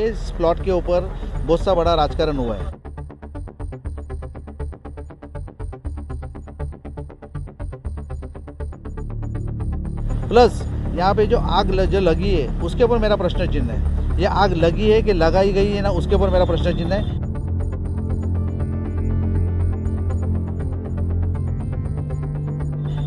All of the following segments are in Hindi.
ये इस प्लॉट के ऊपर बहुत सा बड़ा राजकारण हुआ है। प्लस यहाँ पे जो जो लगी है उसके ऊपर मेरा प्रश्न चिन्ह है। ये आग लगी है कि लगाई गई है ना, उसके ऊपर मेरा प्रश्न चिन्ह है।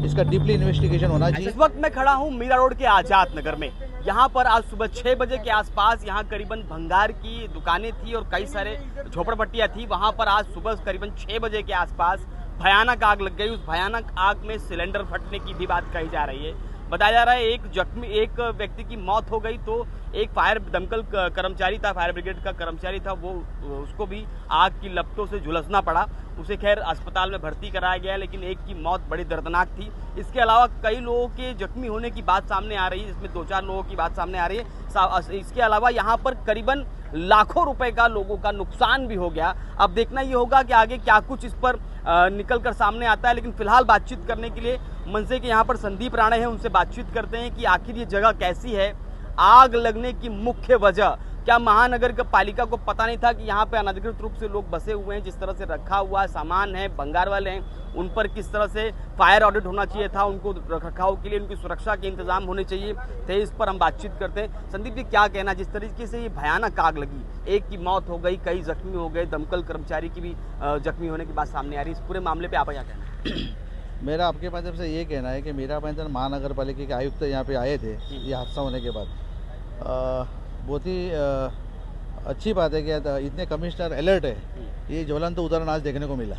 इसका डीपली इन्वेस्टिगेशन होना चाहिए। इस वक्त मैं खड़ा हूँ मीरा रोड के आजाद नगर में। यहाँ पर आज सुबह 6 बजे के आसपास यहाँ करीबन भंगार की दुकानें थी और कई सारे झोपड़पट्टियाँ थी। वहाँ पर आज सुबह करीबन 6 बजे के आसपास भयानक आग लग गई। उस भयानक आग में सिलेंडर फटने की भी बात कही जा रही है। बताया जा रहा है एक व्यक्ति की मौत हो गई, तो एक फायर दमकल कर्मचारी था, फायर ब्रिगेड का कर्मचारी था, वो उसको भी आग की लपटों से झुलसना पड़ा। उसे खैर अस्पताल में भर्ती कराया गया, लेकिन एक की मौत बड़ी दर्दनाक थी। इसके अलावा कई लोगों के जख्मी होने की बात सामने आ रही है, जिसमें 2-4 लोगों की बात सामने आ रही है। इसके अलावा यहाँ पर करीबन लाखों रुपए का लोगों का नुकसान भी हो गया। अब देखना ये होगा कि आगे क्या कुछ इस पर निकल कर सामने आता है। लेकिन फिलहाल बातचीत करने के लिए मनसे के यहाँ पर संदीप राणे हैं, उनसे बातचीत करते हैं कि आखिर ये जगह कैसी है, आग लगने की मुख्य वजह क्या। महानगर पालिका को पता नहीं था कि यहाँ पे अनधिकृत रूप से लोग बसे हुए हैं, जिस तरह से रखा हुआ सामान है, भंगार वाले हैं, उन पर किस तरह से फायर ऑडिट होना चाहिए था, उनको रखरखाव के लिए उनकी सुरक्षा के इंतजाम होने चाहिए थे। इस पर हम बातचीत करते हैं। संदीप जी, क्या कहना, जिस तरीके से ये भयानक आग लगी, एक की मौत हो गई, कई जख्मी हो गए, दमकल कर्मचारी की भी जख्मी होने की बात सामने आ रही है, इस पूरे मामले पर आप क्या कहना? मेरा आपके माध्यम से ये कहना है कि मीरा भाईंदर महानगर पालिका के आयुक्त यहाँ पे आए थे ये हादसा होने के बाद। बहुत ही अच्छी बात है कि इतने कमिश्नर अलर्ट है, ये ज्वलंत उदाहरण आज देखने को मिला।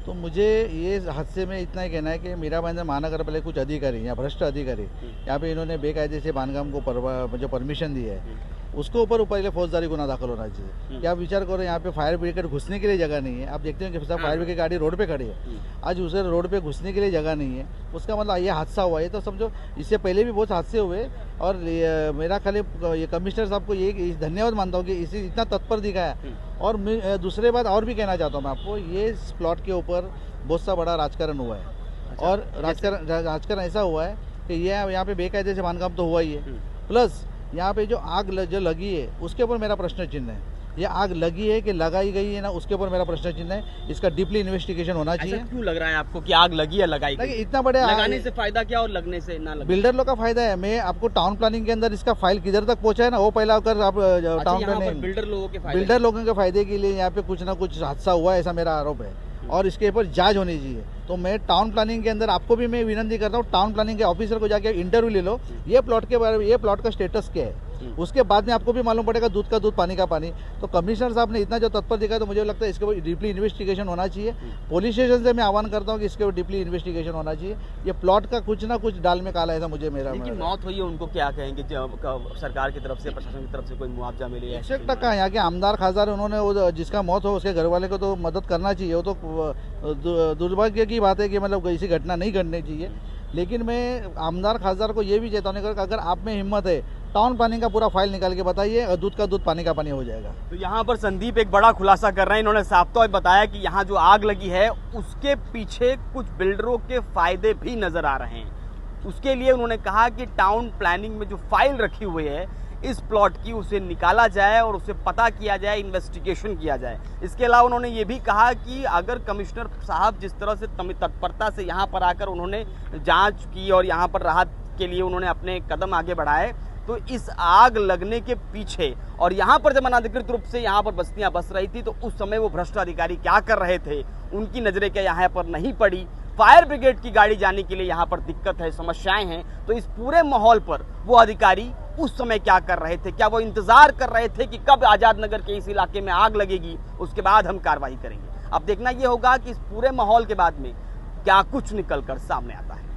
तो मुझे ये हादसे में इतना ही कहना है कि मीरा भाईंदर महानगर पालिका कुछ अधिकारी या भ्रष्ट अधिकारी यहाँ पे इन्होंने बेकायदे से बांधकाम को जो परमिशन दी है उसके ऊपर पहले फौजदारी गुना दाखिल होना चाहिए। क्या आप विचार करो, यहाँ पे फायर ब्रिगेड घुसने के लिए जगह नहीं है। आप देखते हैं कि सब फायर ब्रिगेड गाड़ी रोड पे खड़ी है, आज उसे रोड पे घुसने के लिए जगह नहीं है। उसका मतलब ये हादसा हुआ है। तो समझो इससे पहले भी बहुत हादसे हुए और मेरा खाली ये कमिश्नर साहब को ये धन्यवाद मानता हूँ कि इसे इतना तत्पर दिखाया। और दूसरे बात और भी कहना चाहता हूँ मैं आपको, ये इस प्लॉट के ऊपर बहुत सा बड़ा राजकारण हुआ है। और राजकारण ऐसा हुआ है कि ये यहाँ पे बेकायदे से बांधकाम तो हुआ ही है, प्लस यहाँ पे जो आग जो लगी है उसके ऊपर मेरा प्रश्न चिन्ह है। ये आग लगी है कि लगाई गई है ना, उसके ऊपर मेरा प्रश्न चिन्ह है। इसका डीपली इन्वेस्टिगेशन होना चाहिए। क्यों लग रहा है आपको कि आग लगी या लगाई गई? इतना बड़े लगाने से फायदा क्या और लगने से ना? बिल्डर लोग का फायदा है। मैं आपको टाउन प्लानिंग के अंदर इसका फाइल किधर तक पहुंचा है ना, वो पहला अगर आप टाउन प्लानिंग बिल्डर लोगों के फायदे के लिए यहाँ पे कुछ ना कुछ हादसा हुआ है, ऐसा मेरा आरोप है और इसके ऊपर जांच होनी चाहिए। तो मैं टाउन प्लानिंग के अंदर आपको भी मैं विनती करता हूँ, टाउन प्लानिंग के ऑफिसर को जाके इंटरव्यू ले लो, ये प्लॉट के बारे में, ये प्लॉट का स्टेटस क्या है, उसके बाद में आपको भी मालूम पड़ेगा दूध का दूध पानी का पानी। तो कमिश्नर साहब ने इतना जो तत्पर दिखाया, तो मुझे लगता है इसके ऊपर डीपली इन्वेस्टिगेशन होना चाहिए। पुलिस स्टेशन से मैं आह्वान करता हूँ कि इसके ऊपर डीपली इन्वेस्टिगेशन होना चाहिए। ये प्लॉट का कुछ ना कुछ डाल में काला, ऐसा मुझे मेरा मौत हुई है, उनको क्या कहेंगे? सरकार की तरफ से, प्रशासन की तरफ से कोई मुआवजा मिले? 100% यहाँ के आमदार खासदार उन्होंने जिसका मौत हो उसके घर वाले को तो मदद करना चाहिए। वो तो दुर्भाग्य की बात है कि मतलब ऐसी घटना नहीं घटनी चाहिए। लेकिन मैं आमदार खासदार को ये भी चेतावनी करूँगा, अगर आप में हिम्मत है टाउन प्लानिंग का पूरा फाइल निकाल के बताइए और दूध का दूध पानी का पानी हो जाएगा। तो यहाँ पर संदीप एक बड़ा खुलासा कर रहे हैं। इन्होंने साफ तौर बताया कि यहाँ जो आग लगी है उसके पीछे कुछ बिल्डरों के फायदे भी नजर आ रहे हैं। उसके लिए उन्होंने कहा कि टाउन प्लानिंग में जो फाइल रखी हुई है इस प्लॉट की, उसे निकाला जाए और उसे पता किया जाए, इन्वेस्टिगेशन किया जाए। इसके अलावा उन्होंने ये भी कहा कि अगर कमिश्नर साहब जिस तरह से तत्परता से यहाँ पर आकर उन्होंने जांच की और यहाँ पर राहत के लिए उन्होंने अपने कदम आगे बढ़ाए, तो इस आग लगने के पीछे और यहाँ पर जब अनाधिकृत रूप से यहाँ पर बस्तियाँ बस रही थी तो उस समय वो भ्रष्ट अधिकारी क्या कर रहे थे, उनकी नजरें क्या यहाँ पर नहीं पड़ी? फायर ब्रिगेड की गाड़ी जाने के लिए यहाँ पर दिक्कत है, समस्याएं हैं। तो इस पूरे माहौल पर वो अधिकारी उस समय क्या कर रहे थे? क्या वो इंतजार कर रहे थे कि कब आजाद नगर के इस इलाके में आग लगेगी, उसके बाद हम कार्रवाई करेंगे? अब देखना ये होगा कि इस पूरे माहौल के बाद में क्या कुछ निकल कर सामने आता है।